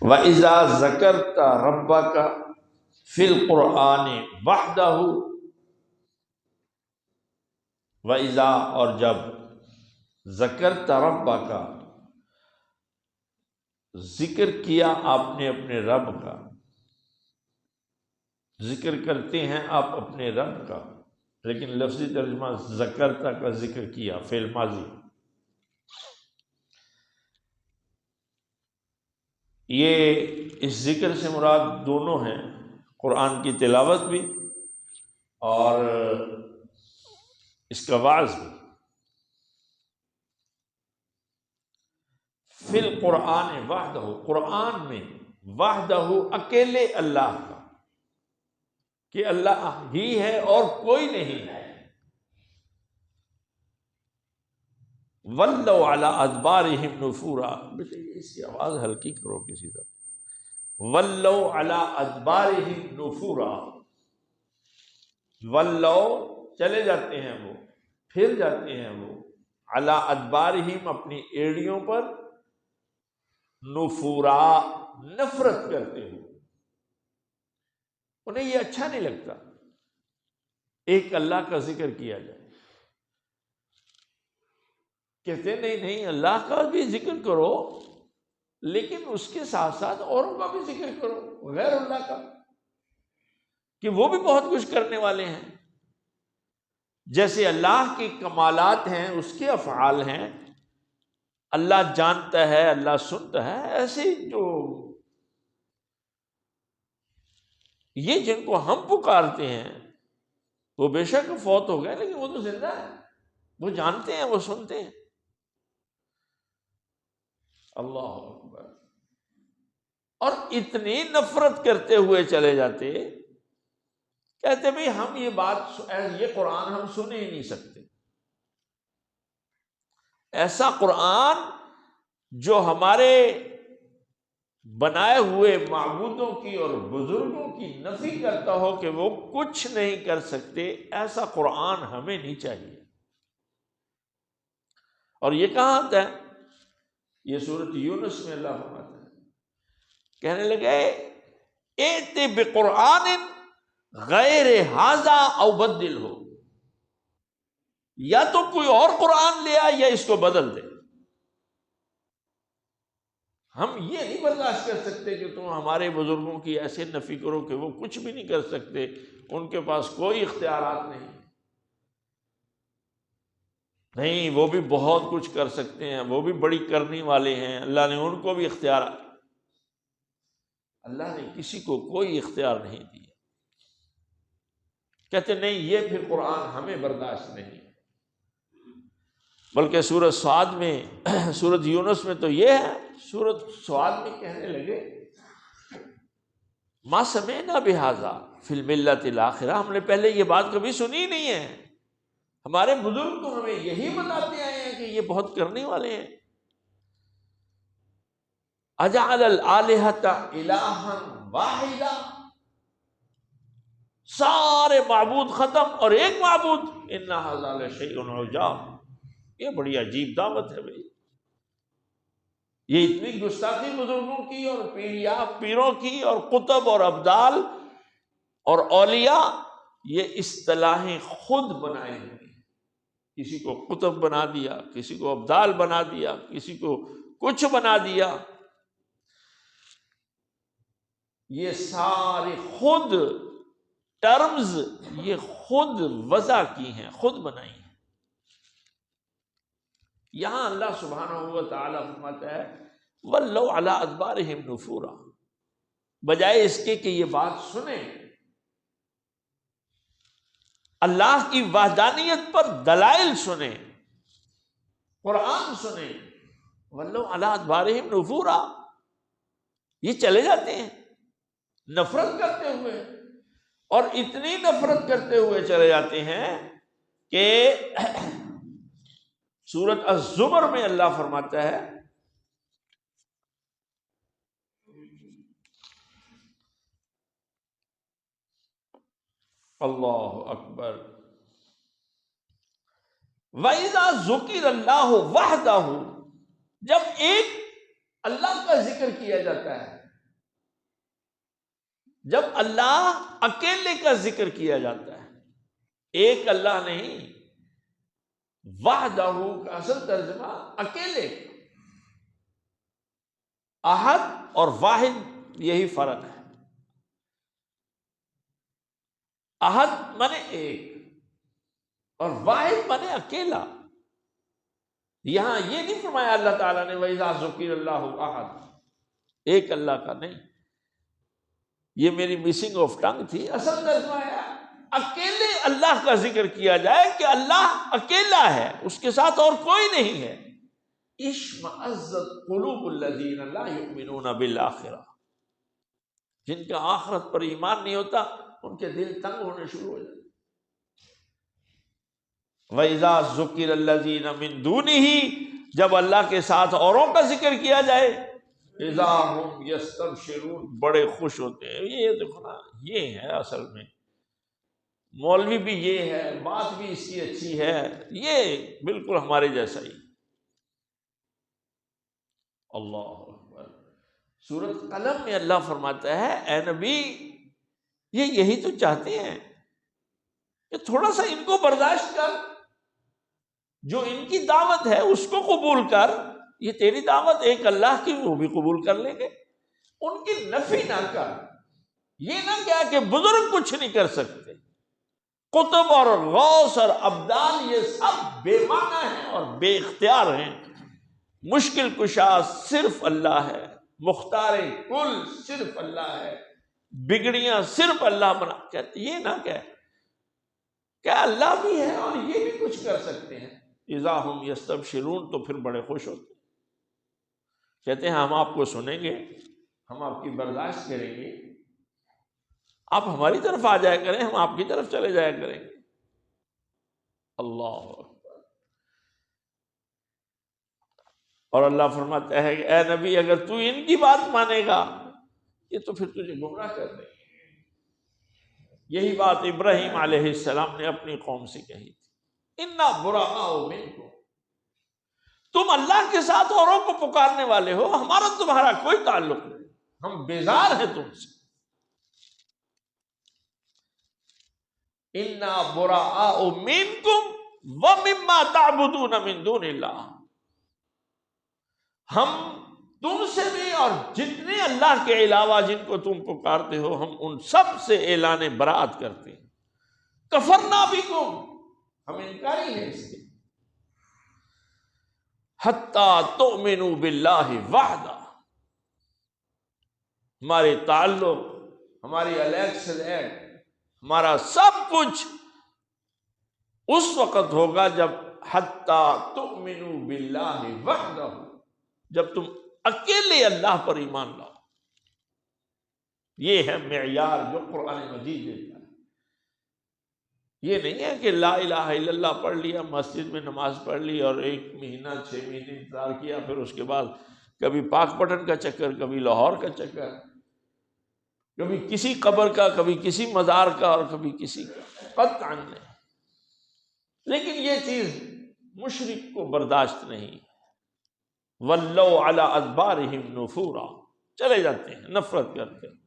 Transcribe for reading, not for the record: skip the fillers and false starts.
وَإِذَا ذَكَرْتَ رَبَّكَ فِي الْقُرْآنِ وَحْدَهُ، وَإِذَا اور جب، ذَكَرْتَ رَبَّكَ ذکر کیا آپ نے اپنے رب کا، ذکر کرتے ہیں آپ اپنے رب کا، لیکن لفظی ترجمہ ذکرتا کا ذکر کیا، فعل ماضی۔ یہ اس ذکر سے مراد دونوں ہیں، قرآن کی تلاوت بھی اور اس کا وعظ بھی۔ فی القرآن وحدہ، قرآن میں وحدہ اکیلے اللہ کا، کہ اللہ ہی ہے اور کوئی نہیں ہے۔ وَلَّوْا عَلَىٰ أَدْبَارِهِمْ نُفُورًا، بیٹے اس کی آواز ہلکی کرو کسی طرح۔ وَلَّوْا عَلَىٰ أَدْبَارِهِمْ نُفُورًا، وَلَّوْا چلے جاتے ہیں وہ، پھر جاتے ہیں وہ، عَلَىٰ أَدْبَارِهِمْ اپنی ایڑیوں پر، نفورا نفرت کرتے ہوئے، انہیں یہ اچھا نہیں لگتا ایک اللہ کا ذکر کیا جائے، کہتے نہیں اللہ کا بھی ذکر کرو لیکن اس کے ساتھ ساتھ اوروں کا بھی ذکر کرو غیر اللہ کا، کہ وہ بھی بہت کچھ کرنے والے ہیں، جیسے اللہ کے کمالات ہیں، اس کے افعال ہیں، اللہ جانتا ہے، اللہ سنتا ہے، ایسے جو یہ جن کو ہم پکارتے ہیں وہ بے شک فوت ہو گئے لیکن وہ تو زندہ ہے، وہ جانتے ہیں، وہ سنتے ہیں۔ اللہ اکبر۔ اور اتنی نفرت کرتے ہوئے چلے جاتے، کہتے بھئی ہم یہ بات، یہ قرآن ہم سن ہی نہیں سکتے، ایسا قرآن جو ہمارے بنائے ہوئے معبودوں کی اور بزرگوں کی نفی کرتا ہو کہ وہ کچھ نہیں کر سکتے، ایسا قرآن ہمیں نہیں چاہیے۔ اور یہ کہاں آتا ہے؟ یہ سورۃ یونس میں اللہ فرماتا ہے، کہنے لگے ائت بقرآن غیر ھذا او بدلہ، یا تو کوئی اور قرآن لے آ یا اس کو بدل دے، ہم یہ نہیں برداشت کر سکتے کہ تم ہمارے بزرگوں کی ایسے نفی کرو کہ وہ کچھ بھی نہیں کر سکتے، ان کے پاس کوئی اختیارات نہیں، وہ بھی بہت کچھ کر سکتے ہیں، وہ بھی بڑی کرنی والے ہیں، اللہ نے ان کو بھی اختیار، اللہ نے کسی کو کوئی اختیار نہیں دیا۔ کہتے نہیں یہ پھر قرآن ہمیں برداشت نہیں، بلکہ سورۃ صاد میں، سورۃ یونس میں تو یہ ہے، سورۃ صاد میں کہنے لگے ما سمعنا بہذا فی الملۃ الاخرہ، ہم نے پہلے یہ بات کبھی سنی نہیں ہے، ہمارے بزرگ تو ہمیں یہی بتاتے آئے ہیں کہ یہ بہت کرنے والے ہیں۔ اجعل الآلہۃ الہا واحدا، سارے معبود ختم اور ایک معبود، ان ھذا لشیء عجاب، یہ بڑی عجیب دعوت ہے بھائی، یہ اتنی گستاخی بزرگوں کی اور پیروں کی اور قطب اور ابدال اور اولیاء، یہ اصطلاحیں خود بنائی ہوئی، کسی کو قطب بنا دیا، کسی کو ابدال بنا دیا، کسی کو کچھ بنا دیا، یہ سارے خود ٹرمز، یہ خود وضع کی ہیں، خود بنائی ہیں۔ یہاں اللہ سبحانہ و تعالیٰ فرماتا ہے وَلَّوْا عَلَىٰ أَدْبَارِهِمْ نُفُورًا، بجائے اس کے کہ یہ بات سنیں، اللہ کی وحدانیت پر دلائل سنیں، قرآن سنیں، وَلَّوْا عَلَىٰ أَدْبَارِهِمْ نُفُورًا، یہ چلے جاتے ہیں نفرت کرتے ہوئے، اور اتنی نفرت کرتے ہوئے چلے جاتے ہیں کہ سورۃ الزمر میں اللہ فرماتا ہے اللہ اکبر، وَإِذَا ذُكِرَ اللَّهُ وَحْدَهُ، جب ایک اللہ کا ذکر کیا جاتا ہے، جب اللہ اکیلے کا ذکر کیا جاتا ہے، ایک اللہ نہیں، وحدہ کا اصل ترجمہ اکیلے، احد اور واحد یہی فرق ہے۔ احد مانے ایک اور واحد مانے اکیلا۔ یہاں یہ نہیں فرمایا اللہ تعالیٰ نے وَإِذَا ذُكِرَ اللَّهُ أَحَدٌ، ایک اللہ کا نہیں، یہ میری مسنگ آف ٹنگ تھی۔ اصل ترجمہ ہے اکیلے اللہ کا ذکر کیا جائے کہ اللہ اکیلا ہے، اس کے ساتھ اور کوئی نہیں ہے۔ اشمئزت قلوب الذین لا یؤمنون بالآخرہ، جن کا آخرت پر ایمان نہیں ہوتا ان کے دل تنگ ہونے شروع ہو جاتے۔ وَإِذَا ذُكِرَ الَّذِينَ مِن دُونِهِ، جب اللہ کے ساتھ اوروں کا ذکر کیا جائے، اِذَا هُمْ يَسْتَبْشِرُونَ، بڑے خوش ہوتے ہیں۔ یہ دیکھو نا، یہ ہے اصل میں مولوی بھی یہ ہے، بات بھی اس کی اچھی ہے، یہ بالکل ہمارے جیسا ہی۔ اللہ اکبر۔ سورۃ قلم میں اللہ فرماتا ہے اے نبی یہ یہی تو چاہتے ہیں کہ تھوڑا سا ان کو برداشت کر، جو ان کی دعوت ہے اس کو قبول کر، یہ تیری دعوت ایک اللہ کی، وہ بھی قبول کر لیں گے۔ ان کی نفی نہ کر، یہ نہ کیا کہ بزرگ کچھ نہیں کر سکتے، قطب اور غوث اور ابدال یہ سب بے معنی ہیں اور بے اختیار ہیں، مشکل کشا صرف اللہ ہے، مختار کل صرف اللہ ہے، بگڑیاں صرف اللہ بنا۔ کہتے یہ نہ کہ اللہ بھی ہے اور یہ بھی کچھ کر سکتے ہیں۔ اذا ہم یستبشرون، تو پھر بڑے خوش ہوتے ہیں، کہتے ہیں ہم آپ کو سنیں گے، ہم آپ کی برداشت کریں گے، آپ ہماری طرف آ جایا کریں، ہم آپ کی طرف چلے جایا کریں گے۔ اللہ اکبر۔ اور اللہ فرماتا ہے کہ اے نبی اگر تو ان کی بات مانے گا یہ تو پھر تجھے گمراہ کر دیں گے۔ یہی بات ابراہیم علیہ السلام نے اپنی قوم سے کہی تھی، انا براء منکم، تم اللہ کے ساتھ اوروں کو پکارنے والے ہو، ہمارا تمہارا کوئی تعلق نہیں، ہم بیزار ہیں تم سے۔ انا براء منکم ومما تعبدون من دون اللہ، ہم تم سے بھی اور جتنے اللہ کے علاوہ جن کو تم پکارتے ہو، ہم ان سب سے اعلان برات کرتے ہیں۔ کفرنا بکم، ہم انکاری ہیں اس کے، حتی تؤمنوا باللہ وحدہ، ہمارے تعلق، ہماری الیکس ہمارا سب کچھ اس وقت ہوگا جب حتی تؤمنوا باللہ وحدہ، جب تم اکیلے اللہ پر ایمان لاؤ۔ یہ ہے معیار جو قرآن مجید دیتا ہے۔ یہ نہیں ہے کہ لا الہ الا اللہ پڑھ لیا، مسجد میں نماز پڑھ لی اور 1 مہینہ 6 مہینے انتظار کیا، پھر اس کے بعد کبھی پاک پٹن کا چکر، کبھی لاہور کا چکر، کبھی کسی قبر کا، کبھی کسی مزار کا اور کبھی کسی کا، قطعاً نہیں۔ لیکن یہ چیز مشرک کو برداشت نہیں، وَلَّوْا عَلَىٰ أَدْبَارِهِمْ نُفُورًا، چلے جاتے ہیں نفرت کرتے ہیں۔